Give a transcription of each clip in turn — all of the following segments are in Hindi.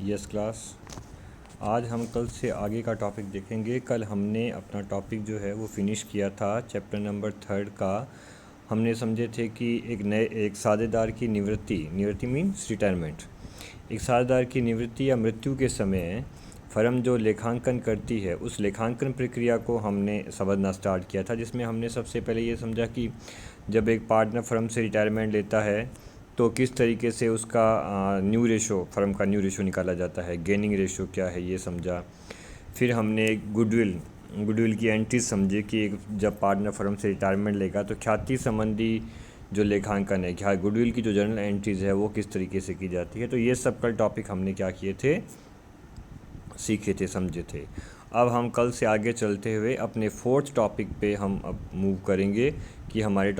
Yes class. आज हम कल से आगे का टॉपिक देखेंगे। कल हमने अपना टॉपिक जो है वो फिनिश किया था, चैप्टर नंबर 3 का। हमने समझे थे कि एक साझेदार की निवृत्ति मीन्स रिटायरमेंट। एक साझेदार की निवृत्ति या मृत्यु के समय फर्म जो लेखांकन करती है, उस लेखांकन प्रक्रिया को हमने समझना स्टार्ट किया था, जिसमें हमने सबसे पहले ये समझा कि जब एक पार्टनर फर्म से रिटायरमेंट लेता है तो किस तरीके से उसका न्यू रेशो, फर्म का न्यू रेशो निकाला जाता है, गेनिंग रेशो क्या है ये समझा। फिर हमने गुडविल की एंट्रीज समझी कि जब पार्टनर फर्म से रिटायरमेंट लेगा तो ख्याति संबंधी जो लेखांकन है, क्या गुडविल की जो जर्नल एंट्रीज है वो किस तरीके से की जाती है। तो ये सब कल टॉपिक हमने क्या किए थे, सीखे थे, समझे थे। अब हम कल से आगे चलते हुए अपने 4th टॉपिक पे हम अब मूव करेंगे कि हमारे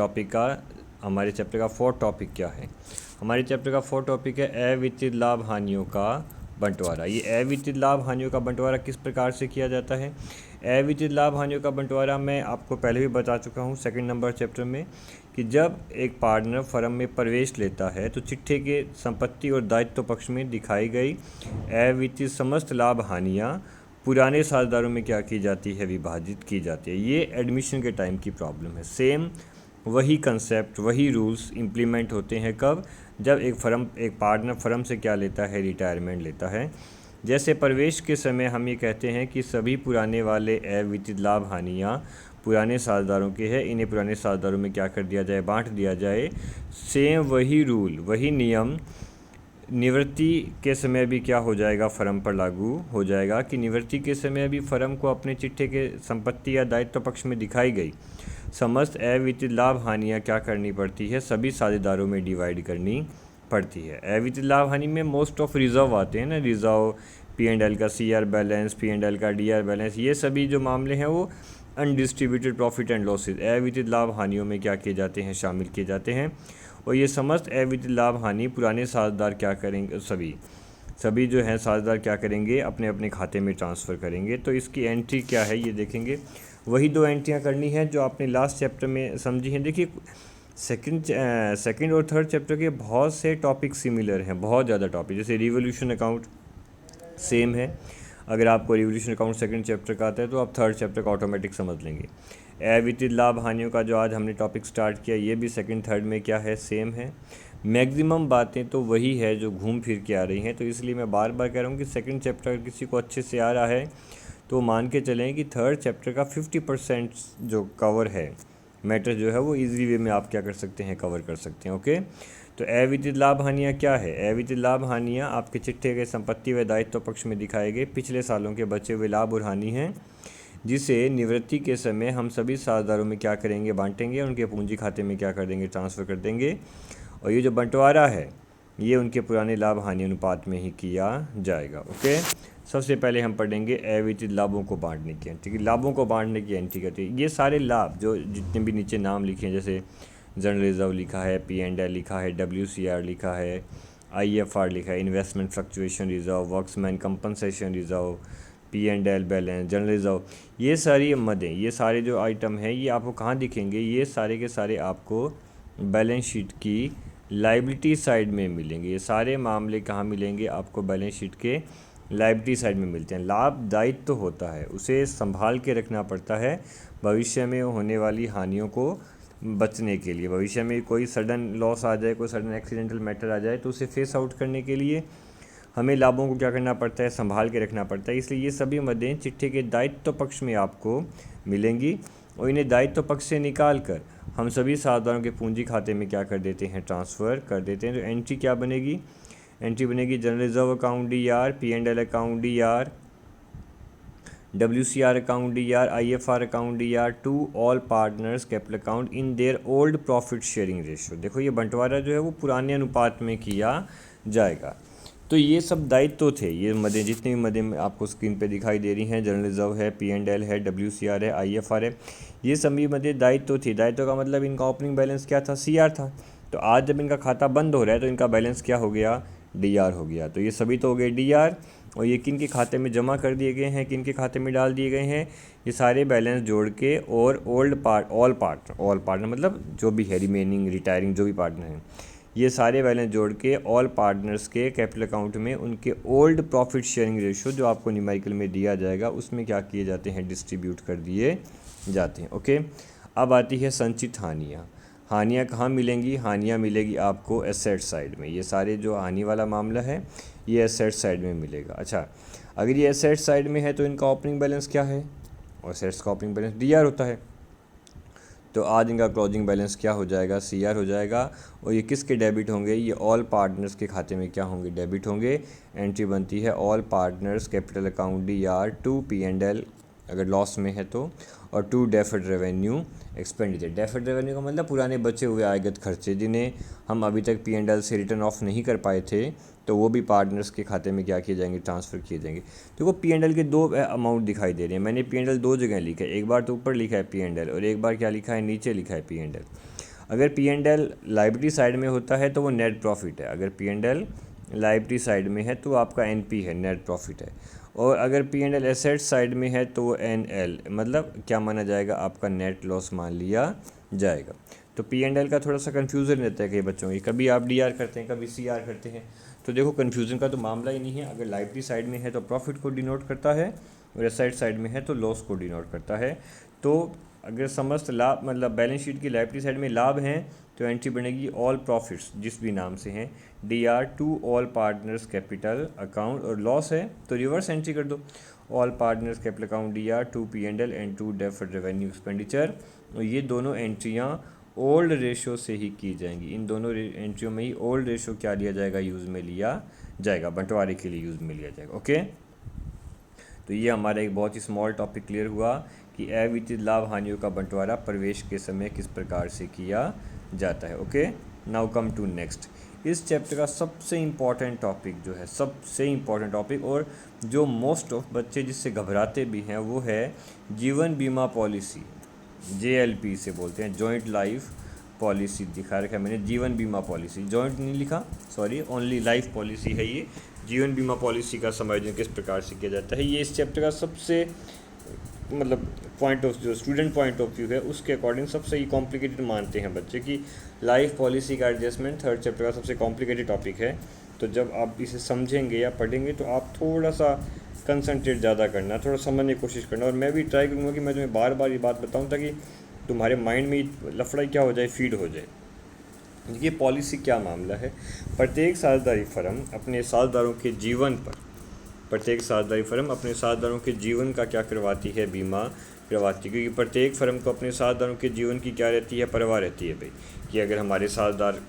चैप्टर का 4th टॉपिक क्या है। हमारे चैप्टर का 4th टॉपिक है अवितरित लाभ हानियों का बंटवारा। ये अवितरित लाभ हानियों का बंटवारा किस प्रकार से किया जाता है। अवितरित लाभ हानियों का बंटवारा मैं आपको पहले भी बता चुका हूँ 2nd नंबर चैप्टर में, कि जब एक पार्टनर फर्म में प्रवेश लेता है तो चिट्ठे के संपत्ति और दायित्व पक्ष में दिखाई गई अवितरित समस्त लाभ हानियाँ पुराने साझेदारों में क्या की जाती है, विभाजित की जाती है। ये एडमिशन के टाइम की प्रॉब्लम है। सेम वही कंसेप्ट, वही रूल्स इम्प्लीमेंट होते हैं कब, जब एक पार्टनर फर्म से क्या लेता है, रिटायरमेंट लेता है। जैसे प्रवेश के समय हम ये कहते हैं कि सभी पुराने वाले अवितरित लाभ हानियाँ पुराने साझेदारों के हैं, इन्हें पुराने साझेदारों में क्या कर दिया जाए, बांट दिया जाए। सेम वही रूल, वही नियम निवृत्ति के समय भी क्या हो जाएगा, फर्म पर लागू हो जाएगा कि निवृत्ति के समय भी फर्म को अपने चिट्ठे के संपत्ति या दायित्व पक्ष में दिखाई गई समस्त अवितरित लाभ हानियाँ क्या करनी पड़ती है, सभी साझेदारों में डिवाइड करनी पड़ती है। अवितरित लाभ हानि में मोस्ट ऑफ रिजर्व आते हैं ना, रिजर्व, P&L का CR बैलेंस, P&L का DR बैलेंस, ये सभी जो मामले हैं वो अनडिस्ट्रीब्यूटेड प्रॉफिट एंड लॉसेज अवितरित लाभ हानियों में क्या किए जाते हैं, शामिल किए जाते हैं। और ये समस्त अवितरित लाभ हानि पुराने साझेदार क्या करेंगे, सभी जो हैं साझेदार क्या करेंगे, अपने अपने खाते में ट्रांसफ़र करेंगे। तो इसकी एंट्री क्या है ये देखेंगे। वही 2 एंट्रियाँ करनी है जो आपने लास्ट चैप्टर में समझी हैं। देखिए सेकंड और 3rd चैप्टर के बहुत से टॉपिक सिमिलर हैं, बहुत ज़्यादा टॉपिक। जैसे रिवोल्यूशन अकाउंट सेम है। अगर आपको रिवोल्यूशन अकाउंट 2nd चैप्टर का आता है तो आप 3rd चैप्टर का ऑटोमेटिक समझ लेंगे। अवितरित लाभ हानियों का जो आज हमने टॉपिक स्टार्ट किया, ये भी 2nd 3rd में क्या है, सेम है। मैक्सिमम बातें तो वही है जो घूम फिर के आ रही हैं। तो इसलिए मैं बार बार कह रहा हूँ कि 2nd चैप्टर किसी को अच्छे से आ रहा है तो मान के चलें कि 3rd चैप्टर का 50% जो कवर है, मैटर जो है वो ईजी वे में आप क्या कर सकते हैं, कवर कर सकते हैं। ओके, तो अवितरित लाभ हानियाँ क्या है। अवितरित लाभ हानियाँ आपके चिट्ठे के संपत्ति व दायित्व पक्ष में दिखाए गए पिछले सालों के बचे हुए लाभ और हानि हैं, जिसे निवृत्ति के समय हम सभी साझेदारों में क्या करेंगे, बांटेंगे, उनके पूंजी खाते में क्या कर देंगे, ट्रांसफ़र कर देंगे। और ये जो बंटवारा है ये उनके पुराने लाभ हानि अनुपात में ही किया जाएगा। ओके, सबसे पहले हम पढ़ेंगे अवितरित लाभों को बांटने की एंट्री। लाभों को बांटने की एंट्री करती है। ये सारे लाभ जो जितने भी नीचे नाम लिखे हैं, जैसे जनरल रिजर्व लिखा है, P&L लिखा है, WCR लिखा है, IFR लिखा है, investment fluctuation reserve, workmen compensation reserve, P&L balance, general reserve, ये सारी मदें, ये सारे जो आइटम हैं ये आपको कहाँ दिखेंगे, ये सारे के सारे आपको बैलेंस शीट की लाइबिलिटी साइड में मिलेंगे। ये सारे मामले कहाँ मिलेंगे, आपको बैलेंस शीट के लाइबिलिटी साइड में मिलते हैं। लाभ दायित्व तो होता है, उसे संभाल के रखना पड़ता है भविष्य में होने वाली हानियों को बचने के लिए। भविष्य में कोई सडन लॉस आ जाए, कोई सडन एक्सीडेंटल मैटर आ जाए तो उसे फेस आउट करने के लिए हमें लाभों को क्या करना पड़ता है, संभाल के रखना पड़ता है। इसलिए ये सभी मदें चिट्ठे के दायित्व पक्ष में आपको मिलेंगी और इन्हें दायित्व पक्ष से निकाल कर हम सभी साझेदारों के पूंजी खाते में क्या कर देते हैं, ट्रांसफ़र कर देते हैं। तो एंट्री क्या बनेगी, एंट्री बनेगी general reserve account DR, P&L account DR, WCR account DR, IFR account DR to all partners capital account in their old profit sharing ratio. देखो ये बंटवारा जो है वो पुराने अनुपात में किया जाएगा। तो ये सब दायित्व थे, ये मदें, जितनी भी मदें आपको स्क्रीन पे दिखाई दे रही हैं, जनरल रिजर्व है, P&L है, WCR है, IFR है, ये सभी मदें दायित्व थी। दायित्व का मतलब इनका ओपनिंग बैलेंस क्या था, CR था। तो आज जब इनका खाता बंद हो रहा है तो इनका बैलेंस क्या हो गया, DR हो गया। तो ये सभी तो हो गए DR, और ये किन के खाते में जमा कर दिए गए हैं, किन के खाते में डाल दिए गए हैं, ये सारे बैलेंस जोड़ के। और ऑल पार्टनर मतलब जो भी है रिमेनिंग रिटायरिंग जो भी पार्टनर हैं, ये सारे बैलेंस जोड़ के ऑल पार्टनर्स के कैपिटल अकाउंट में उनके ओल्ड प्रॉफिट शेयरिंग रेशो जो आपको न्यूमेरिकल में दिया जाएगा उसमें क्या किए जाते हैं, डिस्ट्रीब्यूट कर दिए जाते हैं। ओके, अब आती है संचित हानियाँ। हानियाँ कहाँ मिलेंगी, हानियाँ मिलेगी आपको एसेट साइड में। ये सारे जो हानि वाला मामला है ये एसेट साइड में मिलेगा। अच्छा, अगर ये एसेट साइड में है तो इनका ओपनिंग बैलेंस क्या है, और एसेट्स का ओपनिंग बैलेंस डी आर होता है, तो आज इनका क्लोजिंग बैलेंस क्या हो जाएगा, सी आर हो जाएगा। और ये किसके डेबिट होंगे, ये ऑल पार्टनर्स के खाते में क्या होंगे, डेबिट होंगे। एंट्री बनती है all partners capital account D R to P and L अगर लॉस में है तो, और to deferred revenue expenditure. Deferred revenue का मतलब पुराने बचे हुए आयगत खर्चे जिन्हें हम अभी तक पी एंड एल से रिटर्न ऑफ नहीं कर पाए थे, तो वो भी पार्टनर्स के खाते में क्या किए जाएंगे, ट्रांसफ़र किए जाएंगे। तो वो पी एंड एल के दो अमाउंट दिखाई दे रहे हैं। मैंने पी एंड एल दो जगह लिखा है, एक बार तो ऊपर लिखा है पी एंड एल और एक बार क्या लिखा है, नीचे लिखा है पी एंड एल। अगर P and L liability side में होता है तो वो नेट प्रॉफिट है, अगर P and L liability side में है तो आपका एन पी है, नेट प्रॉफिट है। और अगर P and L asset side में है तो वो एन एल मतलब क्या माना जाएगा, आपका नेट लॉस मान लिया जाएगा। तो पी एंड एल का थोड़ा सा कन्फ्यूज़न रहता है कई बच्चों की, कभी आप डी आर करते हैं कभी सी आर करते हैं, तो देखो कन्फ्यूज़न का तो मामला ही नहीं है। अगर लाइबिलिटी साइड में है तो प्रॉफिट को डिनोट करता है और एसेट साइड में है तो लॉस को डिनोट करता है। तो अगर समस्त लाभ मतलब बैलेंस शीट की लाइबिलिटी साइड में लाभ हैं तो एंट्री बनेगी ऑल प्रॉफिट्स जिस भी नाम से हैं D R to all partners capital account, और लॉस है तो रिवर्स एंट्री कर दो all partners capital account D R to P and L and to deferred revenue expenditure. और ये दोनों एंट्रियाँ ओल्ड रेशो से ही की जाएंगी, इन दोनों एंट्रियों में ही ओल्ड रेशो क्या लिया जाएगा, यूज़ में लिया जाएगा, बंटवारे के लिए यूज़ में लिया जाएगा। ओके, तो ये हमारा एक बहुत ही स्मॉल टॉपिक क्लियर हुआ कि अविदित लाभ हानियों का बंटवारा प्रवेश के समय किस प्रकार से किया जाता है। Okay, now come to next. इस चैप्टर का सबसे इम्पॉर्टेंट टॉपिक जो है, सबसे इम्पॉर्टेंट टॉपिक और जो मोस्ट ऑफ बच्चे जिससे घबराते भी हैं वो है जीवन बीमा पॉलिसी, JLP से बोलते हैं, जॉइंट लाइफ पॉलिसी दिखा रखा है मैंने, जीवन बीमा पॉलिसी, जॉइंट नहीं लिखा सॉरी, ओनली लाइफ पॉलिसी है ये। जीवन बीमा पॉलिसी का समायोजन किस प्रकार से किया जाता है, ये इस चैप्टर का सबसे मतलब पॉइंट ऑफ जो स्टूडेंट पॉइंट ऑफ व्यू है उसके अकॉर्डिंग सबसे ही कॉम्प्लिकेटेड मानते हैं बच्चे कि लाइफ पॉलिसी का एडजस्टमेंट थर्ड चैप्टर का सबसे कॉम्प्लिकेटेड टॉपिक है। तो जब आप इसे समझेंगे या पढ़ेंगे तो आप थोड़ा सा कंसंट्रेट ज़्यादा करना, थोड़ा समझने की कोशिश करना, और मैं भी ट्राई करूँगा कि मैं तुम्हें बार बार ये बात बताऊँ ताकि तुम्हारे माइंड में लफड़ा क्या हो जाए, फीड हो जाए। ये पॉलिसी क्या मामला है, प्रत्येक साझेदारी फर्म अपने साझेदारों के जीवन पर, प्रत्येक साझेदारी फर्म अपने साझेदारों के जीवन का क्या करवाती है, बीमा करवाती है। क्योंकि प्रत्येक फर्म को अपने साझेदारों के जीवन की क्या रहती है, परवाह रहती है भाई, कि अगर हमारे साझेदार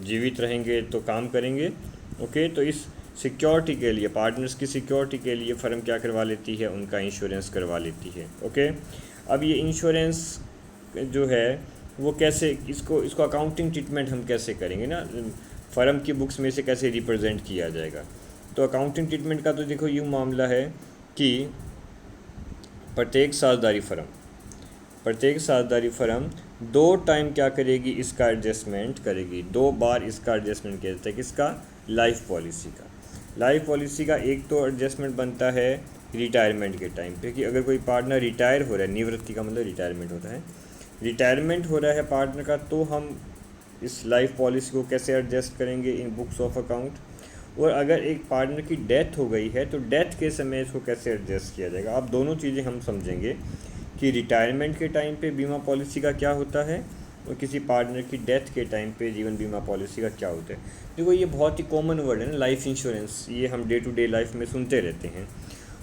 जीवित रहेंगे तो काम करेंगे। ओके, तो इस सिक्योरिटी के लिए, पार्टनर्स की सिक्योरिटी के लिए फर्म क्या करवा लेती है, उनका इंश्योरेंस करवा लेती है। ओके, अब ये इंश्योरेंस जो है वो कैसे, इसको अकाउंटिंग ट्रीटमेंट हम कैसे करेंगे ना, फर्म की बुक्स में से कैसे रिप्रेजेंट किया जाएगा। तो अकाउंटिंग ट्रीटमेंट का तो देखो यूँ मामला है कि प्रत्येक साझेदारी फर्म दो टाइम क्या करेगी, इसका एडजस्टमेंट करेगी, दो बार इसका एडजस्टमेंट किया जाता है, किसका, लाइफ पॉलिसी का। लाइफ पॉलिसी का एक तो एडजस्टमेंट बनता है रिटायरमेंट के टाइम पे, कि अगर कोई पार्टनर रिटायर हो रहा है, निवृत्ति का मतलब रिटायरमेंट होता है, रिटायरमेंट हो रहा है पार्टनर का, तो हम इस लाइफ पॉलिसी को कैसे एडजस्ट करेंगे इन बुक्स ऑफ अकाउंट। और अगर एक पार्टनर की डेथ हो गई है तो डेथ के समय इसको कैसे एडजस्ट किया जाएगा। अब दोनों चीज़ें हम समझेंगे कि रिटायरमेंट के टाइम पे बीमा पॉलिसी का क्या होता है और किसी पार्टनर की डेथ के टाइम पे जीवन बीमा पॉलिसी का क्या होता है। देखो ये बहुत ही कॉमन वर्ड है ना, लाइफ इंश्योरेंस, ये हम डे टू डे लाइफ में सुनते रहते हैं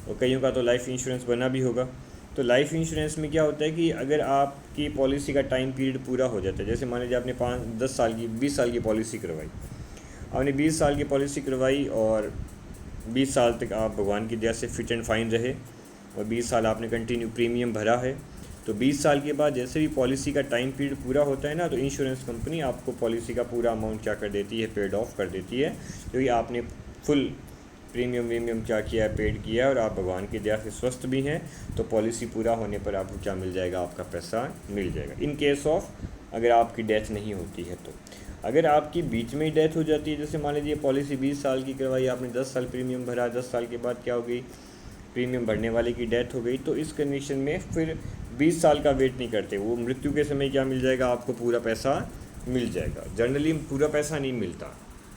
और कईयों का तो लाइफ इंश्योरेंस बना भी होगा। तो लाइफ इंश्योरेंस में क्या होता है कि अगर आपकी पॉलिसी का टाइम पीरियड पूरा हो जाता है, जैसे मान लीजिए आपने 10 साल की 20 साल की पॉलिसी करवाई, आपने 20 साल की पॉलिसी करवाई और 20 साल तक आप भगवान की दया से फिट एंड फाइन रहे और 20 साल आपने कंटिन्यू प्रीमियम भरा है, तो 20 साल के बाद जैसे भी पॉलिसी का टाइम पीरियड पूरा होता है ना, तो इंश्योरेंस कंपनी आपको पॉलिसी का पूरा अमाउंट क्या कर देती है, पेड ऑफ कर देती है, क्योंकि आपने फुल प्रीमियम क्या किया है, पेड किया है और आप भगवान की दया से स्वस्थ भी हैं, तो पॉलिसी पूरा होने पर आपको क्या मिल जाएगा, आपका पैसा मिल जाएगा। इन केस ऑफ अगर आपकी डेथ नहीं होती है तो। अगर आपकी बीच में ही डेथ हो जाती है, जैसे मान लीजिए पॉलिसी 20 साल की करवाई, आपने 10 साल प्रीमियम भरा, 10 साल के बाद क्या हो गई, प्रीमियम भरने वाले की डेथ हो गई, तो इस कंडीशन में फिर 20 साल का वेट नहीं करते, वो मृत्यु के समय क्या मिल जाएगा, आपको पूरा पैसा मिल जाएगा। जनरली पूरा पैसा नहीं मिलता।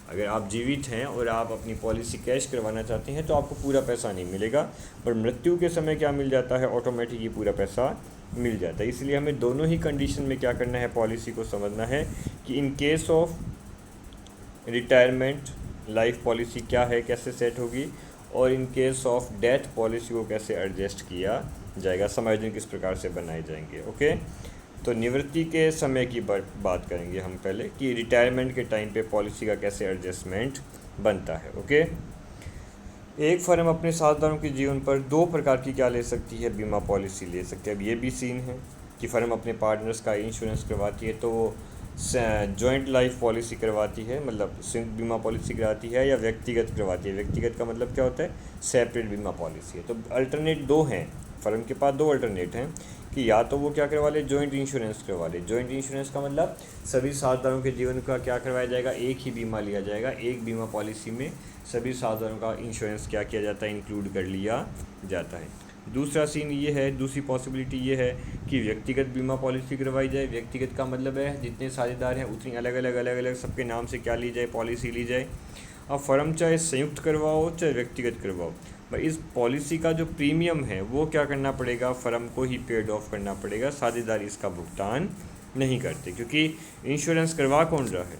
अगर आप जीवित हैं और आप अपनी पॉलिसी कैश करवाना चाहते हैं तो आपको पूरा पैसा नहीं मिलेगा, पर मृत्यु के समय क्या मिल जाता है, ऑटोमेटिक ये पूरा पैसा मिल जाता है। इसलिए हमें दोनों ही कंडीशन में क्या करना है, पॉलिसी को समझना है कि in case of retirement life policy क्या है, कैसे सेट होगी, और in case of death policy को कैसे एडजस्ट किया जाएगा, समायोजन किस प्रकार से बनाए जाएंगे। ओके, तो निवृत्ति के समय की बात करेंगे हम पहले कि रिटायरमेंट के टाइम पे पॉलिसी का कैसे एडजस्टमेंट बनता है। ओके, एक फर्म अपने साझेदारों के जीवन पर दो प्रकार की क्या ले सकती है, बीमा पॉलिसी ले सकती है। अब ये भी सीन है कि फर्म अपने पार्टनर्स का इंश्योरेंस करवाती है, तो वो जॉइंट लाइफ पॉलिसी करवाती है, मतलब संयुक्त बीमा पॉलिसी कराती है, या व्यक्तिगत करवाती है। व्यक्तिगत का मतलब क्या होता है, सेपरेट बीमा पॉलिसी है। तो अल्टरनेट दो हैं, फर्म के पास दो अल्टरनेट हैं कि या तो वो क्या करवा ले, जॉइंट इंश्योरेंस करवा ले। जॉइंट इंश्योरेंस का मतलब सभी साझेदारों के जीवन का क्या करवाया जाएगा, एक ही बीमा लिया जाएगा, एक बीमा पॉलिसी में सभी साझेदारों का इंश्योरेंस क्या किया जाता है, इंक्लूड कर लिया जाता है। दूसरा सीन ये है, दूसरी पॉसिबिलिटी ये है कि व्यक्तिगत बीमा पॉलिसी करवाई जाए। व्यक्तिगत का मतलब है जितने साझेदार हैं उतनी अलग अलग सबके नाम से क्या ली जाए, पॉलिसी ली जाए। अब फर्म चाहे संयुक्त करवाओ चाहे व्यक्तिगत करवाओ, भाई इस पॉलिसी का जो प्रीमियम है वो क्या करना पड़ेगा, फर्म को ही पेड ऑफ करना पड़ेगा। साझेदार इसका भुगतान नहीं करते, क्योंकि इंश्योरेंस करवा कौन रहा है,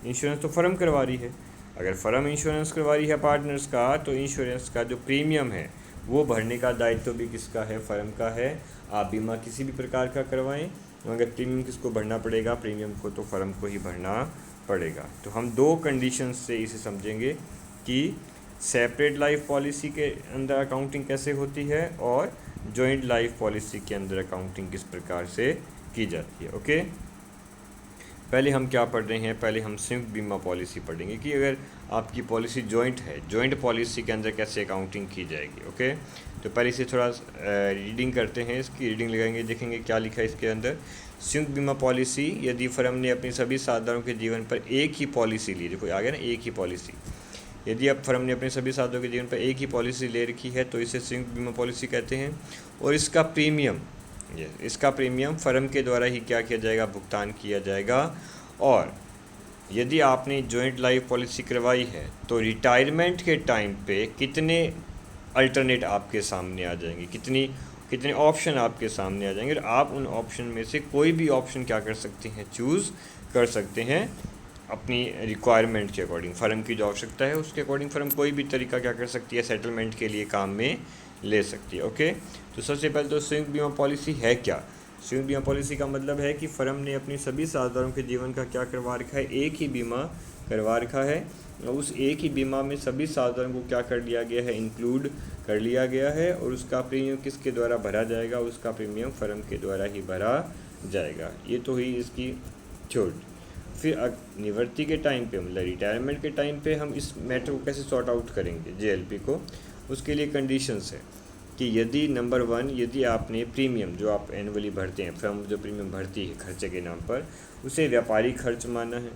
इंश्योरेंस तो फर्म करवा रही है। अगर फर्म इंश्योरेंस करवा रही है पार्टनर्स का, तो इंश्योरेंस का जो प्रीमियम है वो भरने का दायित्व भी किसका है, फर्म का है। आप बीमा किसी भी प्रकार का करवाएं, मगर प्रीमियम किसको भरना पड़ेगा, प्रीमियम को तो फर्म को ही भरना पड़ेगा। तो हम दो कंडीशंस से इसे समझेंगे कि सेपरेट लाइफ पॉलिसी के अंदर अकाउंटिंग कैसे होती है और जॉइंट लाइफ पॉलिसी के अंदर अकाउंटिंग किस प्रकार से की जाती है। ओके, पहले हम क्या पढ़ रहे हैं, पहले हम संयुक्त बीमा पॉलिसी पढ़ेंगे कि अगर आपकी पॉलिसी जॉइंट है, जॉइंट पॉलिसी के अंदर कैसे अकाउंटिंग की जाएगी। ओके, तो पहले इसे थोड़ा रीडिंग करते हैं, इसकी रीडिंग लगाएंगे, देखेंगे क्या लिखा है इसके अंदर। संयुक्त बीमा पॉलिसी, यदि फर्म ने अपनी सभी साझेदारों के जीवन पर एक ही पॉलिसी ली, देखो आ गया ना, एक ही पॉलिसी। यदि अब फर्म ने अपने सभी साझेदारों के जीवन पर एक ही पॉलिसी ले रखी है तो इसे संयुक्त बीमा पॉलिसी कहते हैं। और इसका प्रीमियम फर्म के द्वारा ही क्या किया जाएगा, भुगतान किया जाएगा। और यदि आपने जॉइंट लाइफ पॉलिसी करवाई है तो रिटायरमेंट के टाइम पे कितने अल्टरनेट आपके सामने आ जाएंगे, कितने ऑप्शन आपके सामने आ जाएंगे, और आप उन ऑप्शन में से कोई भी ऑप्शन क्या कर सकते हैं, चूज़ कर सकते हैं अपनी रिक्वायरमेंट के अकॉर्डिंग। फर्म की जो आवश्यकता है उसके अकॉर्डिंग फर्म कोई भी तरीका क्या कर सकती है, सेटलमेंट के लिए काम में ले सकती है। ओके, तो सबसे पहले तो संयुक्त बीमा पॉलिसी है क्या। संयुक्त बीमा पॉलिसी का मतलब है कि फर्म ने अपनी सभी साझेदारों के जीवन का क्या करवा रखा है, एक ही बीमा करवा रखा है, और उस एक ही बीमा में सभी साझेदारों को क्या कर लिया गया है, इंक्लूड कर लिया गया है। और उसका प्रीमियम किसके द्वारा भरा जाएगा, उसका प्रीमियम फर्म के द्वारा ही भरा जाएगा। ये तो हुई इसकी छूट। फिर निवृत्ति के टाइम पे, मतलब रिटायरमेंट के टाइम पे हम इस मैटर को कैसे सॉर्ट आउट करेंगे, जेएलपी को। उसके लिए कंडीशंस है कि यदि नंबर 1, यदि आपने प्रीमियम जो आप एनुअली भरते हैं, फर्म जो प्रीमियम भरती है खर्चे के नाम पर, उसे व्यापारिक खर्च माना है,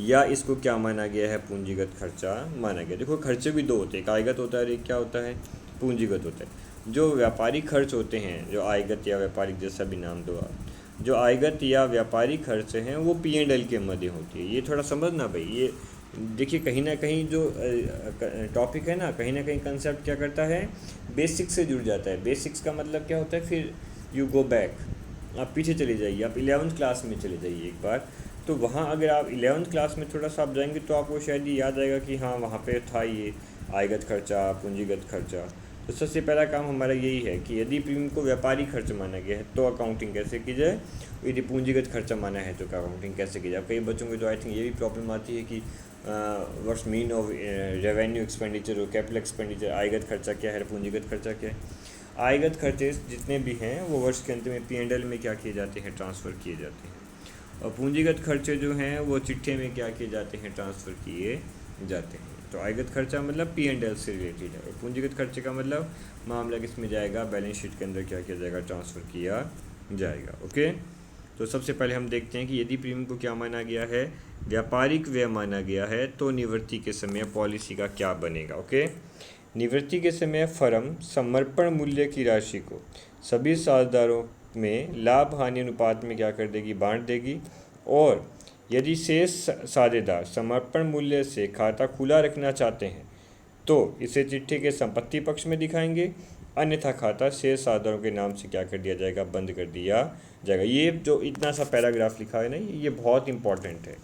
या इसको क्या माना गया है, पूंजीगत खर्चा माना गया। देखो खर्चे भी दो होते हैं, एक आयगत होता है और एक क्या होता है, पूंजीगत होता है। जो व्यापारिक खर्च होते हैं, जो आयगत या व्यापारिक जैसा भी नाम दो आप, जो आयगत या व्यापारिक खर्च हैं वो P&L के मध्य होती है। ये थोड़ा समझना भाई, ये देखिए कहीं ना कहीं जो टॉपिक है ना कहीं कंसेप्ट क्या करता है, बेसिक्स से जुड़ जाता है। बेसिक्स का मतलब क्या होता है, फिर यू गो बैक, आप पीछे चले जाइए, आप 11th क्लास में चले जाइए एक बार, तो वहाँ अगर आप 11th क्लास में थोड़ा सा आप जाएंगे तो आपको शायद ये याद आएगा कि हाँ वहाँ पे था ये आयगत खर्चा, पूंजीगत खर्चा। तो सबसे पहला काम हमारा यही है कि यदि प्रीमियम को व्यापारिक खर्च माना गया है तो अकाउंटिंग कैसे की जाए, यदि पूंजीगत खर्चा माना है तो अकाउंटिंग कैसे की जाए। कई बच्चों को तो आई थिंक ये भी प्रॉब्लम आती है कि what's mean of revenue expenditure और कैपिटल एक्सपेंडिचर, आयगत खर्चा क्या है, पूंजीगत खर्चा क्या है। आयगत खर्चे जितने भी हैं वो वर्ष के अंत में P&L में क्या किए जाते हैं, ट्रांसफ़र किए जाते हैं, और पूंजीगत खर्चे जो हैं वो चिट्ठे में क्या किए जाते हैं, ट्रांसफ़र किए जाते हैं। तो आयगत खर्चा मतलब P&L से रिलेटेड है, और पूंजीगत खर्चे का मतलब मामला किस में जाएगा, बैलेंस शीट के अंदर क्या किया जाएगा, ट्रांसफ़र किया जाएगा। ओके, तो सबसे पहले हम देखते हैं कि यदि प्रीमियम को क्या माना गया है, व्यापारिक व्यय माना गया है, तो निवृत्ति के समय पॉलिसी का क्या बनेगा। ओके, निवृत्ति के समय फर्म समर्पण मूल्य की राशि को सभी साझेदारों में लाभ हानि अनुपात में क्या कर देगी, बांट देगी, और यदि शेष साझेदार समर्पण मूल्य से खाता खुला रखना चाहते हैं तो इसे चिट्ठी के संपत्ति पक्ष में दिखाएंगे, अन्यथा खाता शेष साझेदारों के नाम से क्या कर दिया जाएगा, बंद कर दिया जाएगा। ये जो इतना सा पैराग्राफ लिखा है ना, ये बहुत इंपॉर्टेंट है।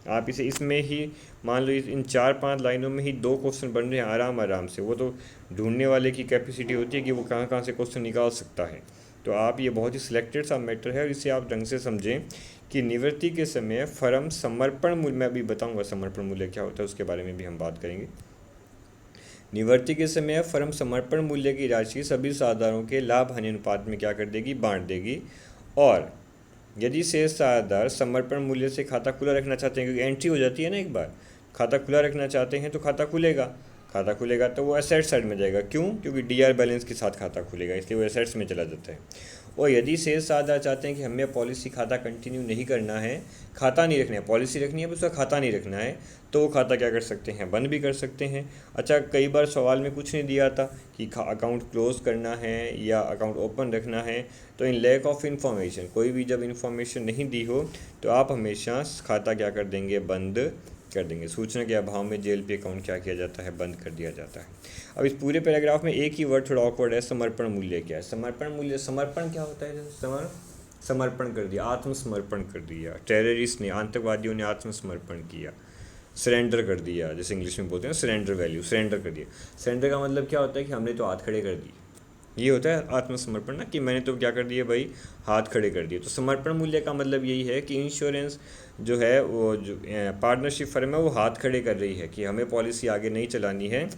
आप इसे इसमें ही मान लो इन 4-5 लाइनों में ही 2 क्वेश्चन बन रहे हैं आराम आराम से। वो तो ढूंढने वाले की कैपेसिटी होती है कि वो कहाँ कहाँ से क्वेश्चन निकाल सकता है। तो आप ये बहुत ही सिलेक्टेड सा मैटर है और इसे आप ढंग से समझें कि निवृत्ति के समय फर्म समर्पण मूल्य, मैं अभी बताऊंगा समर्पण मूल्य क्या होता है, उसके बारे में भी हम बात करेंगे। निवृत्ति के समय फर्म समर्पण मूल्य की राशि सभी साझेदारों के लाभ हानि अनुपात में क्या कर देगी, बांट देगी। और यदि शेष साझेदार समर्पण मूल्य से खाता खुला रखना चाहते हैं, क्योंकि एंट्री हो जाती है ना एक बार, खाता खुला रखना चाहते हैं तो खाता खुलेगा तो वो एसेट साइड में जाएगा। क्यों? क्योंकि डीआर बैलेंस के साथ खाता खुलेगा, इसलिए वो एसेट्स में चला जाता है। और यदि शेष साझेदार चाहते हैं कि हमें पॉलिसी खाता कंटिन्यू नहीं करना है, खाता नहीं रखना है, पॉलिसी रखनी है पर उसका खाता नहीं रखना है, तो वो खाता क्या कर सकते हैं, बंद भी कर सकते हैं। अच्छा, कई बार सवाल में कुछ नहीं दिया था कि अकाउंट क्लोज करना है या अकाउंट ओपन रखना है, तो इन लैक ऑफ इन्फॉर्मेशन, कोई भी जब इन्फॉर्मेशन नहीं दी हो तो आप हमेशा खाता क्या कर देंगे, बंद कर देंगे। सूचना के अभाव में जेएलपी अकाउंट क्या किया जाता है, बंद कर दिया जाता है। अब इस पूरे पैराग्राफ में एक ही वर्ड थोड़ा ऑकवर्ड है, समर्पण मूल्य क्या है। समर्पण मूल्य, समर्पण क्या होता है, समर्पण कर दिया, आत्मसमर्पण कर दिया। टेररिस्ट ने, आतंकवादियों ने आत्मसमर्पण किया, सरेंडर कर दिया, जैसे इंग्लिश में बोलते हैं सरेंडर वैल्यू, सरेंडर कर दिया। सरेंडर का मतलब क्या होता है कि हमने तो हाथ खड़े कर दिए, ये होता है आत्मसमर्पण ना, कि मैंने तो क्या कर दिए भाई, हाथ खड़े कर दिए। तो समर्पण मूल्य का मतलब यही है कि इंश्योरेंस जो है, वो जो पार्टनरशिप फर्म है, वो हाथ खड़े कर रही है कि हमें पॉलिसी आगे नहीं चलानी है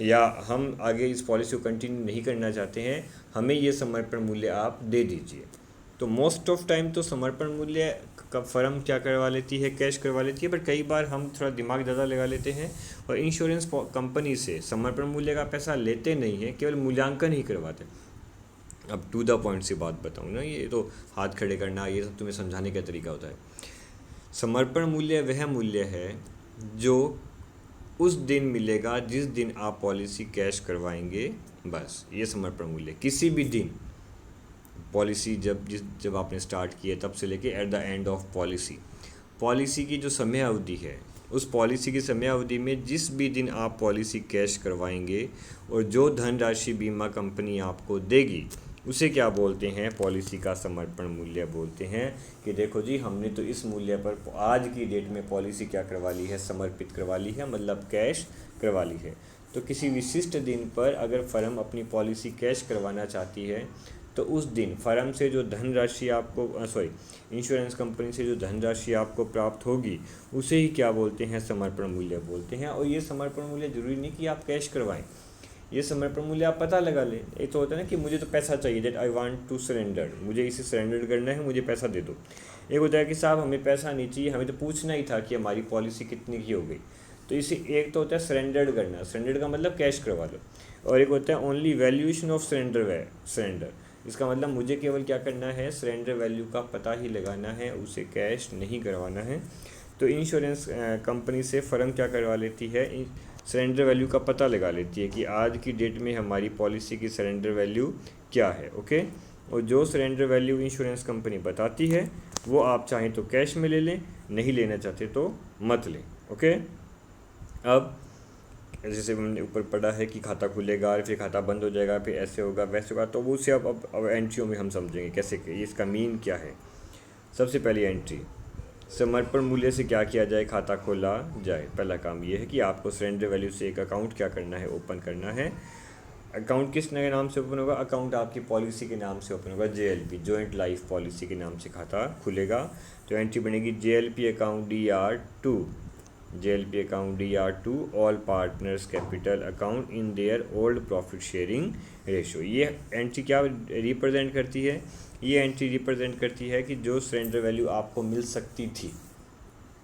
या हम आगे इस पॉलिसी को कंटिन्यू नहीं करना चाहते हैं, हमें ये समर्पण मूल्य आप दे दीजिए। तो मोस्ट ऑफ टाइम तो समर्पण मूल्य का फर्म क्या करवा लेती है, कैश करवा लेती है, पर कई बार हम थोड़ा दिमाग ज़्यादा लगा लेते हैं और इंश्योरेंस कंपनी से समर्पण मूल्य का पैसा लेते नहीं हैं, केवल मूल्यांकन ही करवाते। अब टू द पॉइंट से बात बताऊँ ना, ये तो हाथ खड़े करना ये सब तुम्हें समझाने का तरीका होता है। समर्पण मूल्य वह मूल्य है जो उस दिन मिलेगा जिस दिन आप पॉलिसी कैश करवाएंगे, बस ये समर्पण मूल्य। किसी भी दिन पॉलिसी जब आपने स्टार्ट की है तब से लेके at the end of policy की जो समय अवधि है, उस पॉलिसी की समय अवधि में जिस भी दिन आप पॉलिसी कैश करवाएंगे और जो धनराशि बीमा कंपनी आपको देगी उसे क्या बोलते हैं, पॉलिसी का समर्पण मूल्य बोलते हैं। कि देखो जी, हमने तो इस मूल्य पर आज की डेट में पॉलिसी क्या करवा ली है, समर्पित करवा ली है, मतलब कैश करवा ली है। तो किसी विशिष्ट दिन पर अगर फर्म अपनी पॉलिसी कैश करवाना चाहती है तो उस दिन फर्म से जो धनराशि आपको इंश्योरेंस कंपनी से जो धनराशि आपको प्राप्त होगी उसे ही क्या बोलते हैं, समर्पण मूल्य बोलते हैं। और ये समर्पण मूल्य जरूरी नहीं कि आप कैश करवाएं, ये समर्पण मूल्य आप पता लगा लें। एक तो होता है ना कि मुझे तो पैसा चाहिए, that I want to surrender, मुझे इसे सरेंडर करना है, मुझे पैसा दे दो। एक होता है कि साहब हमें पैसा नहीं चाहिए, हमें तो पूछना ही था कि हमारी पॉलिसी कितने की हो गई। तो इसे एक तो होता है सरेंडर्ड करना, सरेंडर का मतलब कैश करवा लो। और एक होता है ओनली वैल्यूएशन ऑफ सरेंडर, इसका मतलब मुझे केवल क्या करना है, सरेंडर वैल्यू का पता ही लगाना है, उसे कैश नहीं करवाना है। तो इंश्योरेंस कंपनी से फर्म क्या करवा लेती है, सरेंडर वैल्यू का पता लगा लेती है कि आज की डेट में हमारी पॉलिसी की सरेंडर वैल्यू क्या है। ओके, और जो सरेंडर वैल्यू इंश्योरेंस कंपनी बताती है वो आप चाहें तो कैश में ले लें, नहीं लेना चाहते तो मत लें। ओके, अब जैसे हमने ऊपर पढ़ा है कि खाता खुलेगा फिर खाता बंद हो जाएगा, फिर ऐसे होगा वैसे होगा, तो वो उसे अब एंट्रियों में हम समझेंगे कैसे, इसका मीन क्या है। सबसे पहली एंट्री, समर्पण मूल्य से क्या किया जाए, खाता खोला जाए। पहला काम ये है कि आपको सरेंडर वैल्यू से एक अकाउंट क्या करना है, ओपन करना है। अकाउंट किस के नाम से ओपन होगा, अकाउंट आपकी पॉलिसी के नाम से ओपन होगा, JLP जॉइंट लाइफ पॉलिसी के नाम से खाता खुलेगा। तो एंट्री बनेगी JLP account DR2, JLP account DR2 all partners capital account in their old profit sharing ratio. ये एंट्री क्या रिप्रेजेंट करती है, ये एंट्री रिप्रेजेंट करती है कि जो सरेंडर वैल्यू आपको मिल सकती थी,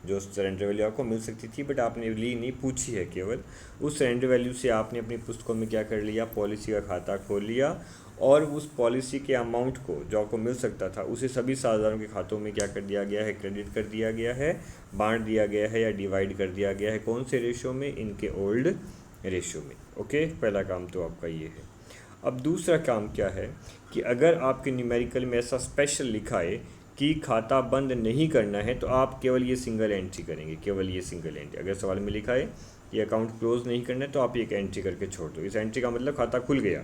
जो सरेंडर वैल्यू आपको मिल सकती थी बट आपने ली नहीं, पूछी है केवल, उस सरेंडर वैल्यू से आपने अपनी पुस्तकों में क्या कर लिया, पॉलिसी का खाता खोल लिया और उस पॉलिसी के अमाउंट को जो आपको मिल सकता था उसे सभी साझेदारों के खातों में क्या कर दिया गया है, क्रेडिट कर दिया गया है, बांट दिया गया है या डिवाइड कर दिया गया है। कौन से रेशो में, इनके ओल्ड रेशो में। ओके, पहला काम तो आपका ये है। अब दूसरा काम क्या है कि अगर आपके न्यूमेरिकल में ऐसा स्पेशल लिखा है कि खाता बंद नहीं करना है तो आप केवल ये सिंगल एंट्री करेंगे, केवल ये सिंगल एंट्री। अगर सवाल में लिखा है कि अकाउंट क्लोज नहीं करना है तो आप एक एंट्री करके छोड़ दो। इस एंट्री का मतलब खाता खुल गया,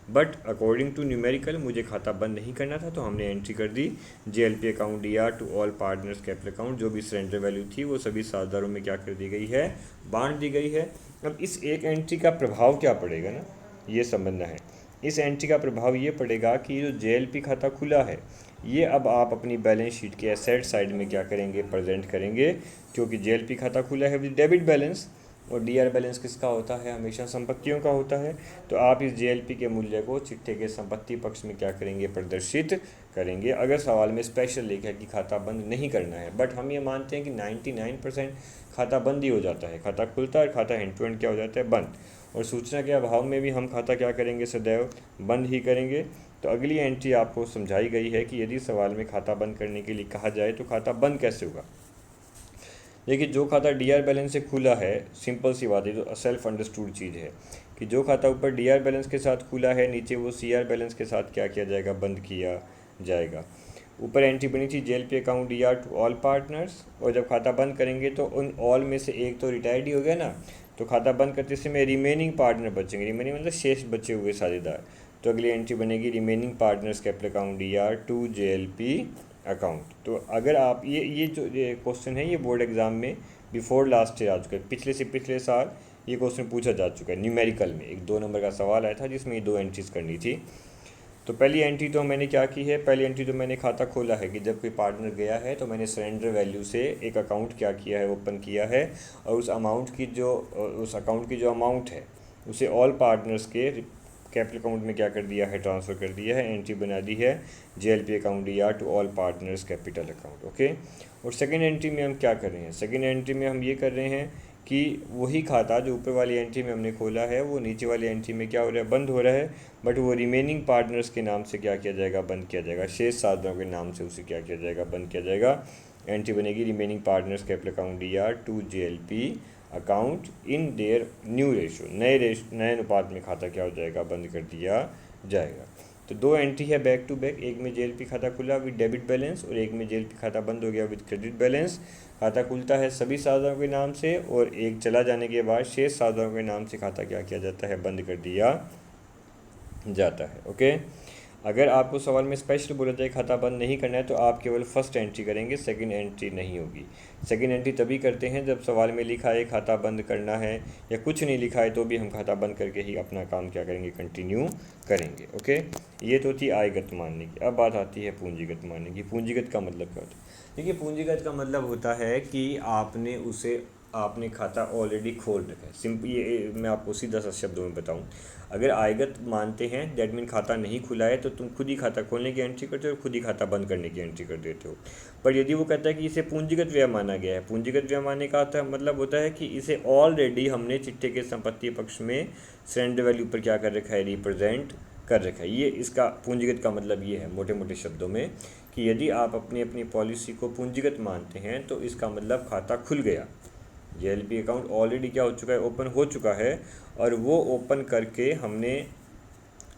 बट अकॉर्डिंग टू न्यूमेरिकल मुझे खाता बंद नहीं करना था, तो हमने एंट्री कर दी JLP account DR to all partners capital account. जो भी सरेंडर वैल्यू थी वो सभी साझेदारों में क्या कर दी गई है, बांट दी गई है। अब इस एक एंट्री का प्रभाव क्या पड़ेगा ना, ये समझना है। इस एंट्री का प्रभाव ये पड़ेगा कि जो JLP खाता खुला है ये अब आप अपनी बैलेंस शीट के एसेट साइड में क्या करेंगे, प्रेजेंट करेंगे, क्योंकि JLP खाता खुला है विद डेबिट बैलेंस, और DR बैलेंस किसका होता है, हमेशा संपत्तियों का होता है। तो आप इस JLP के मूल्य को चिट्ठे के संपत्ति पक्ष में क्या करेंगे, प्रदर्शित करेंगे। अगर सवाल में स्पेशल लिखा है कि खाता बंद नहीं करना है, बट हम ये मानते हैं कि 99% खाता बंद ही हो जाता है, खाता खुलता है और खाता हैंड टू हैंड क्या हो जाता है, बंद। और सूचना के अभाव में भी हम खाता क्या करेंगे, सदैव बंद ही करेंगे। तो अगली एंट्री आपको समझाई गई है कि यदि सवाल में खाता बंद करने के लिए कहा जाए तो खाता बंद कैसे होगा। देखिए, जो खाता DR बैलेंस से खुला है, सिंपल सी बात है, जो सेल्फ अंडरस्टूड चीज़ है कि जो खाता ऊपर DR बैलेंस के साथ खुला है, नीचे वो CR बैलेंस के साथ क्या किया जाएगा, बंद किया जाएगा। ऊपर एंट्री बनी थी JLP account DR to all partners, और जब खाता बंद करेंगे तो उन ऑल में से एक तो रिटायर्ड ही हो गया ना, तो खाता बंद करते समय रिमेनिंग पार्टनर बचेंगे, रिमेनिंग मतलब शेष बचे हुए साझेदार। तो अगली एंट्री बनेगी remaining partners capital account DR to JLP account. तो अगर आप ये जो ये क्वेश्चन है ये बोर्ड एग्जाम में बिफोर लास्ट ईयर आ चुका है, पिछले से पिछले साल ये क्वेश्चन पूछा जा चुका है। न्यूमेरिकल में एक 2 नंबर का सवाल आया था जिसमें ये 2 एंट्रीज करनी थी। तो पहली एंट्री तो मैंने क्या की है, पहली एंट्री तो मैंने खाता खोला है कि जब कोई पार्टनर गया है तो मैंने सरेंडर वैल्यू से एक अकाउंट क्या किया है, ओपन किया है, और उस अकाउंट की जो अमाउंट है उसे ऑल पार्टनर्स के कैपिटल अकाउंट में क्या कर दिया है, ट्रांसफ़र कर दिया है, एंट्री बना दी है JLP account DR to all partners capital account. Okay. और सेकेंड एंट्री में हम क्या कर रहे हैं, सेकेंड एंट्री में हम ये कर रहे हैं कि वही खाता जो ऊपर वाली एंट्री में हमने खोला है वो नीचे वाली एंट्री में क्या हो रहा है, बंद हो रहा है, बट वो रिमेनिंग पार्टनर्स के नाम से क्या किया जाएगा, बंद किया जाएगा। शेष साझेदारों के नाम से उसे क्या किया जाएगा, बंद किया जाएगा। एंट्री बनेगी remaining partners capital account DR to JLP account in their new ratio, नए अनुपात में खाता क्या हो जाएगा, बंद कर दिया जाएगा। तो 2 एंट्री है बैक टू बैक, एक में JLP खाता खुला विद डेबिट बैलेंस और एक में JLP खाता बंद हो गया विद क्रेडिट बैलेंस। खाता खुलता है सभी साझेदारों के नाम से और एक चला जाने के बाद शेष साझेदारों के नाम से खाता क्या किया जाता है, बंद कर दिया जाता है। ओके। अगर आपको सवाल में स्पेशल बोला जाए खाता बंद नहीं करना है तो आप केवल फर्स्ट एंट्री करेंगे, सेकंड एंट्री नहीं होगी। सेकंड एंट्री तभी करते हैं जब सवाल में लिखा है खाता बंद करना है, या कुछ नहीं लिखा है तो भी हम खाता बंद करके ही अपना काम क्या करेंगे, कंटिन्यू करेंगे। ओके। ये तो थी आयगत मानने की। अब बात आती है पूंजीगत मानने की। पूंजीगत का मतलब क्या होता है, देखिए पूंजीगत का मतलब होता है कि आपने खाता ऑलरेडी खोल रखा है। सिंपल ये मैं आपको सीधा सा शब्दों में बताऊं, अगर आयगत मानते हैं दैट मीन खाता नहीं खुला है तो तुम खुद ही खाता खोलने की एंट्री करते हो और खुद ही खाता बंद करने की एंट्री कर देते हो। पर यदि वो कहता है कि इसे पूंजीगत व्यय माना गया है, पूंजीगत व्यय मानने का मतलब होता है कि इसे ऑलरेडी हमने चिट्ठे के संपत्ति पक्ष में सरेंडर वैल्यू पर क्या कर रखा है, रिप्रेजेंट कर रखा है। ये इसका पूंजीगत का मतलब ये है मोटे मोटे शब्दों में कि यदि आप अपनी पॉलिसी को पूंजीगत मानते हैं तो इसका मतलब खाता खुल गया, JLP अकाउंट ऑलरेडी क्या हो चुका है, ओपन हो चुका है, और वो ओपन करके हमने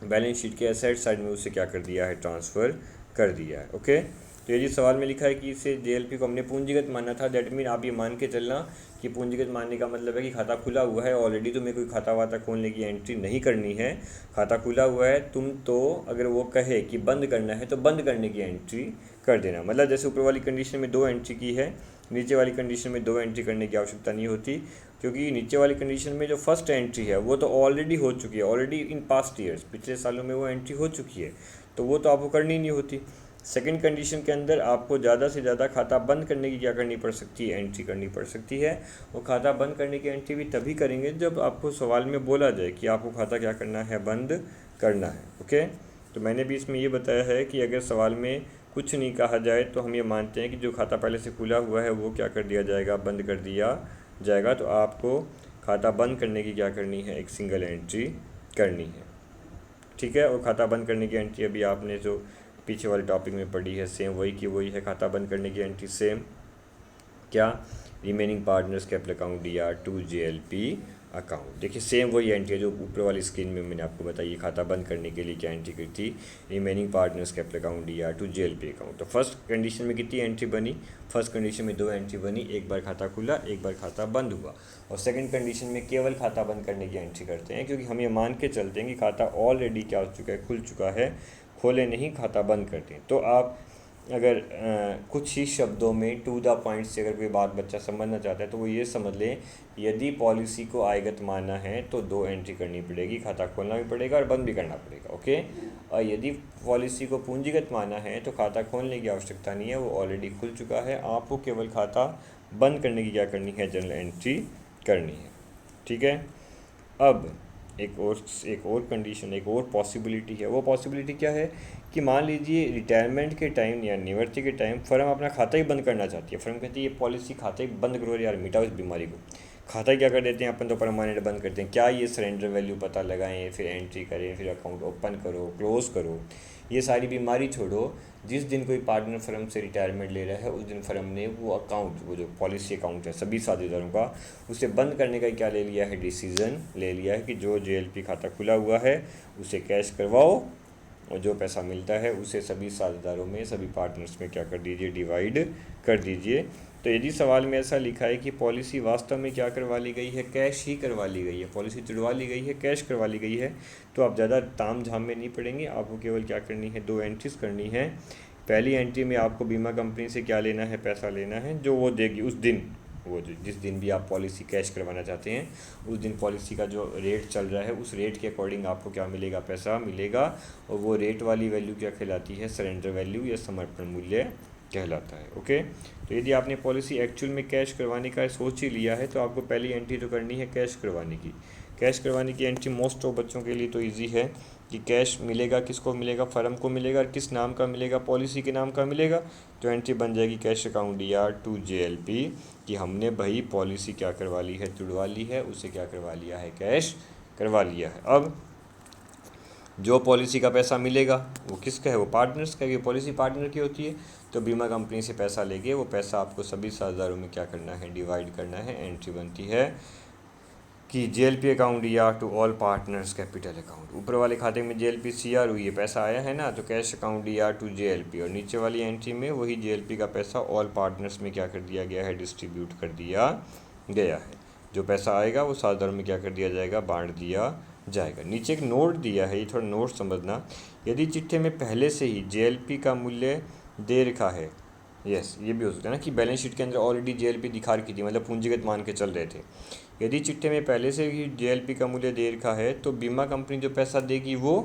बैलेंस शीट के एसेट साइड में उसे क्या कर दिया है, ट्रांसफ़र कर दिया है। ओके। तो ये सवाल में लिखा है कि इसे JLP को हमने पूंजीगत माना था, दैट मीन आप ये मान के चलना कि पूंजीगत मानने का मतलब है कि खाता खुला हुआ है ऑलरेडी, तुम्हें कोई खाता वाता खोलने की एंट्री नहीं करनी है, खाता खुला हुआ है, तुम तो अगर वो कहे कि बंद करना है तो बंद करने की एंट्री कर देना। मतलब जैसे ऊपर वाली कंडीशन में 2 एंट्री की है, नीचे वाली कंडीशन में 2 एंट्री करने की आवश्यकता नहीं होती, क्योंकि नीचे वाली कंडीशन में जो फर्स्ट एंट्री है वो तो ऑलरेडी हो चुकी है, ऑलरेडी इन पास्ट ईयर्स, पिछले सालों में वो एंट्री हो चुकी है, तो वो तो आपको करनी नहीं होती। सेकंड कंडीशन के अंदर आपको ज़्यादा से ज़्यादा खाता बंद करने की क्या करनी पड़ सकती है, एंट्री करनी पड़ सकती है। और खाता बंद करने की एंट्री भी तभी करेंगे जब आपको सवाल में बोला जाए कि आपको खाता क्या करना है, बंद करना है। ओके। तो मैंने भी इसमें ये बताया है कि अगर सवाल में कुछ नहीं कहा जाए तो हम ये मानते हैं कि जो खाता पहले से खुला हुआ है वो क्या कर दिया जाएगा, बंद कर दिया जाएगा। तो आपको खाता बंद करने की क्या करनी है, एक सिंगल एंट्री करनी है, ठीक है। और खाता बंद करने की एंट्री अभी आपने जो पीछे वाले टॉपिक में पढ़ी है सेम वही की वही है। खाता बंद करने की एंट्री सेम क्या, remaining partners capital account DR to JLP account. देखिए सेम वही एंट्री है जो ऊपर वाली स्क्रीन में मैंने आपको बताई, खाता बंद करने के लिए क्या एंट्री की थी, रिमेनिंग पार्टनर्स कैपिटल अकाउंट या टू जेएलपी अकाउंट। तो फर्स्ट कंडीशन में कितनी एंट्री बनी, फर्स्ट कंडीशन में 2 एंट्री बनी, एक बार खाता खुला, एक बार खाता बंद हुआ। और सेकंड कंडीशन में केवल खाता बंद करने की एंट्री करते हैं, क्योंकि हम ये मान के चलते हैं कि खाता ऑलरेडी क्या हो चुका है, खुल चुका है, खोले नहीं, खाता बंद करते हैं। तो आप अगर कुछ ही शब्दों में टू द पॉइंट से अगर कोई बात बच्चा समझना चाहता है तो वो ये समझ लें, यदि पॉलिसी को आयगत मानना है तो 2 एंट्री करनी पड़ेगी, खाता खोलना भी पड़ेगा और बंद भी करना पड़ेगा, ओके। और यदि पॉलिसी को पूंजीगत मानना है तो खाता खोलने की आवश्यकता नहीं है, वो ऑलरेडी खुल चुका है, आपको केवल खाता बंद करने की क्या करनी है, जनरल एंट्री करनी है, ठीक है। अब एक और कंडीशन, एक और पॉसिबिलिटी है। वो पॉसिबिलिटी क्या है कि मान लीजिए रिटायरमेंट के टाइम या निवृत्ति के टाइम फर्म अपना खाता ही बंद करना चाहती है। फर्म कहती है ये पॉलिसी खाता ही बंद करो यार, मिटाओ इस बीमारी को। खाता ही क्या कर देते हैं अपन, तो परमानेंट बंद करते हैं। क्या ये सरेंडर वैल्यू पता लगाएं, फिर एंट्री करें, फिर अकाउंट ओपन करो, क्लोज़ करो, ये सारी बीमारी छोड़ो। जिस दिन कोई पार्टनर फर्म से रिटायरमेंट ले रहा है उस दिन फर्म ने वो अकाउंट, वो जो पॉलिसी अकाउंट है सभी साझेदारों का, उसे बंद करने का क्या ले लिया है, डिसीज़न ले लिया है कि जो जेएलपी खाता खुला हुआ है उसे कैश करवाओ और जो पैसा मिलता है उसे सभी साझेदारों में, सभी पार्टनर्स में क्या कर दीजिए, डिवाइड कर दीजिए। तो यदि सवाल में ऐसा लिखा है कि पॉलिसी वास्तव में क्या करवा ली गई है, कैश ही करवा ली गई है, पॉलिसी तुड़वा ली गई है, कैश करवा ली गई है, तो आप ज़्यादा ताम झाम में नहीं पड़ेंगे। आपको केवल क्या करनी है, 2 एंट्रीज करनी है। पहली एंट्री में आपको बीमा कंपनी से क्या लेना है, पैसा लेना है जो वो देगी उस दिन, वो जिस दिन भी आप पॉलिसी कैश करवाना चाहते हैं उस दिन पॉलिसी का जो रेट चल रहा है उस रेट के अकॉर्डिंग आपको क्या मिलेगा, पैसा मिलेगा। और वो रेट वाली वैल्यू क्या कहलाती है, सरेंडर वैल्यू या समर्पण मूल्य कहलाता है, ओके। तो यदि आपने पॉलिसी एक्चुअल में कैश करवाने का सोच ही लिया है तो आपको पहली एंट्री तो करनी है कैश करवाने की। कैश करवाने की एंट्री मोस्ट ऑफ बच्चों के लिए तो ईजी है कि कैश मिलेगा, किसको मिलेगा, फर्म को मिलेगा, और किस नाम का मिलेगा, पॉलिसी के नाम का मिलेगा। तो एंट्री बन जाएगी कैश अकाउंट या टू जेएलपी कि हमने भाई पॉलिसी क्या करवा ली है, तुड़वा ली है, उसे क्या करवा लिया है, कैश करवा लिया है। अब जो पॉलिसी का पैसा मिलेगा वो किसका है, वो पार्टनर्स का, क्योंकि पॉलिसी पार्टनर की होती है। तो बीमा कंपनी से पैसा लेके वो पैसा आपको सभी साझेदारों में क्या करना है, डिवाइड करना है। एंट्री बनती है कि जेएलपी अकाउंट या to all partners capital account. ऊपर वाले खाते में जेएलपी सीआर हुई है, पैसा आया है ना, तो कैश अकाउंट या टू जेएलपी। और नीचे वाली एंट्री में वही जेएलपी का पैसा ऑल पार्टनर्स में क्या कर दिया गया है, डिस्ट्रीब्यूट कर दिया गया है। जो पैसा आएगा वो साझेदारों में क्या कर दिया जाएगा, बांट दिया जाएगा। नीचे एक नोट दिया है, ये थोड़ा नोट समझना। यदि चिट्ठे में पहले से ही जेएलपी का मूल्य दे रखा है, यस ये भी हो सकता है ना कि बैलेंस शीट के अंदर ऑलरेडी जेएलपी दिखा रखी थी, मतलब पूंजीगत मान के चल रहे थे। यदि चिट्ठे में पहले से ही जेएलपी का मूल्य दे रखा है तो बीमा कंपनी जो पैसा देगी वो,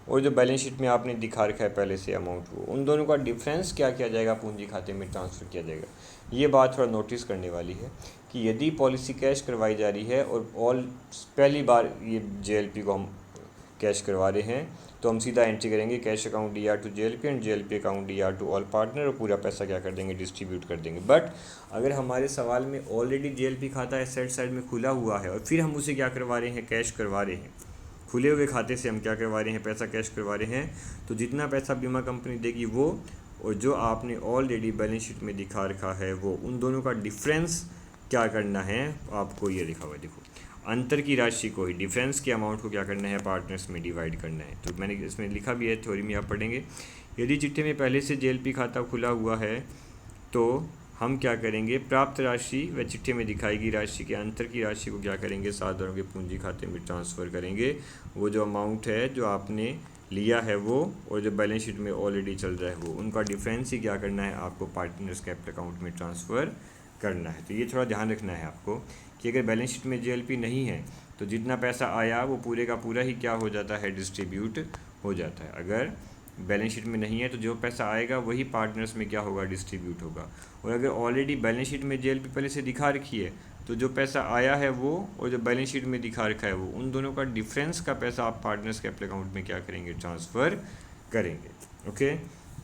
और जो बैलेंस शीट में आपने दिखा रखा है पहले से अमाउंट, वो उन दोनों का डिफरेंस क्या किया जाएगा, पूंजी खाते में ट्रांसफ़र किया जाएगा। ये बात थोड़ा नोटिस करने वाली है कि यदि पॉलिसी कैश करवाई जा रही है और पहली बार ये जेएलपी को हम कैश करवा रहे हैं तो हम सीधा एंट्री करेंगे cash account D R to JLP and JLP account D R to all partner, और पूरा पैसा क्या कर देंगे, डिस्ट्रीब्यूट कर देंगे। बट अगर हमारे सवाल में ऑलरेडी जेएलपी खाता एसेट साइड में खुला हुआ है और फिर हम उसे क्या करवा रहे हैं, कैश करवा रहे हैं, खुले हुए खाते से हम क्या करवा रहे हैं, पैसा कैश करवा रहे हैं, तो जितना पैसा बीमा कंपनी देगी वो, और जो आपने ऑलरेडी बैलेंस शीट में दिखा रखा है वो, उन दोनों का डिफरेंस क्या करना है, आपको ये लिखा हुआ है, देखो अंतर की राशि को ही, डिफरेंस के अमाउंट को क्या करना है, पार्टनर्स में डिवाइड करना है। तो मैंने इसमें लिखा भी है, थ्योरी में आप पढ़ेंगे। यदि चिट्ठे में पहले से जेएलपी खाता खुला हुआ है तो हम क्या करेंगे, प्राप्त राशि व चिट्ठे में दिखाई गई राशि के अंतर की राशि को क्या करेंगे, साझेदारों के पूंजी खाते में ट्रांसफ़र करेंगे। वो जो अमाउंट है जो आपने लिया है वो, और जो बैलेंस शीट में ऑलरेडी चल रहा है वो, उनका डिफरेंस ही क्या करना है, आपको पार्टनर्स कैपिटल अकाउंट में ट्रांसफ़र करना है। तो ये थोड़ा ध्यान रखना है आपको कि अगर बैलेंस शीट में जेएलपी नहीं है तो जितना पैसा आया वो पूरे का पूरा ही क्या हो जाता है, डिस्ट्रीब्यूट हो जाता है। अगर बैलेंस शीट में नहीं है तो जो पैसा आएगा वही पार्टनर्स में क्या होगा, डिस्ट्रीब्यूट होगा। और अगर ऑलरेडी बैलेंस शीट में जेएलपी पहले से दिखा रखी है तो जो पैसा आया है वो, और जो बैलेंस शीट में दिखा रखा है वो, उन दोनों का डिफरेंस का पैसा आप पार्टनर्स कैपिटल अकाउंट में क्या करेंगे, ट्रांसफ़र करेंगे, ओके।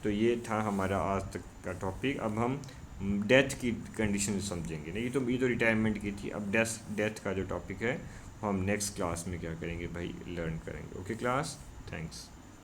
तो ये था हमारा आज तक का टॉपिक। अब हम डेथ की कंडीशन समझेंगे। नहीं ये तो रिटायरमेंट की थी, अब डेथ का जो टॉपिक है हम नेक्स्ट क्लास में क्या करेंगे भाई, लर्न करेंगे, ओके क्लास, थैंक्स।